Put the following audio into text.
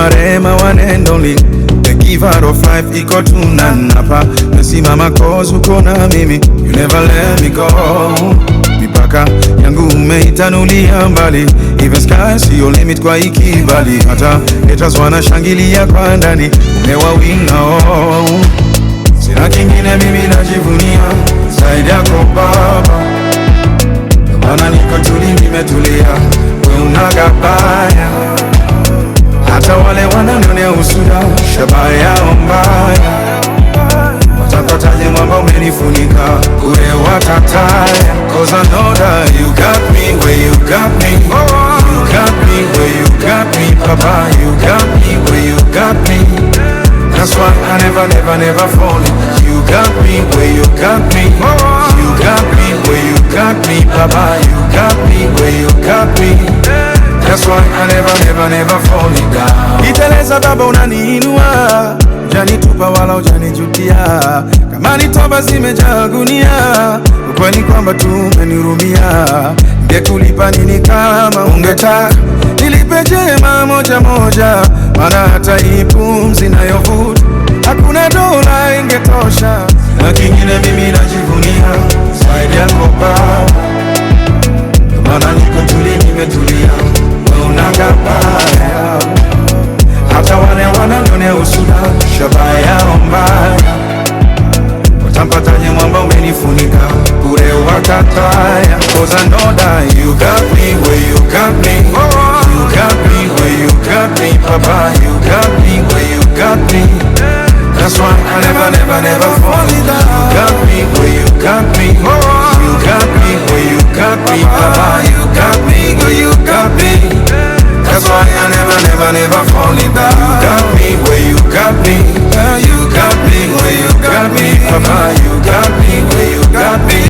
marema one and only, the giver of life, iko tunanapa. Mesimama cause uko na mimi, you never let me go. Mipaka yangu umeitanulia mbali, even sky see your limit kwa ikibali. Hata haters wanashangilia kwa ndani, umewawinga oh. Sina kingine mimi najivunia zaidi yako Baba, maana niko tuli nimetulia, wewe unagabaya. Hata wale wananionea usuda, shabaha yao mbaya. Watapataje mwamba umenifunika, kule watataya. Cause I know that you got me where you got me. You got me where you got me, Papa. You got me where you got me. That's why I never fall. You got me where you got me. You got me where you got me, Papa. You got me where you got me. That's why I never fall down. Iteleza Baba unaniinua, hujanitupa wala hujanijutia. Kama ni toba zimejaa gunia, ukweli kwamba tu umenihurumia. Ningekulipa nini kama ungetaka nilipe jema moja moja, maana hata hii pumzi nayovuta hakuna dola ingetosha. Na kingine mimi najivunia zaidi yako Baba, maana niko tuli nimetulia, wewe unagabaya. Hata wale wananionea usuda, shabaha yao mbaya. Watampataje mwamba umenifunika, bure watataya. Cause I know that you got me where you got me. You got me where you got me, Papa. You got me where you got me. That's why I never fall down. You got me where you got me. You got me where you got me, Papa. You got me where you got me. That's why I never fall down. You got me where you got me. You got me where you got me, Papa. You got me where you got me.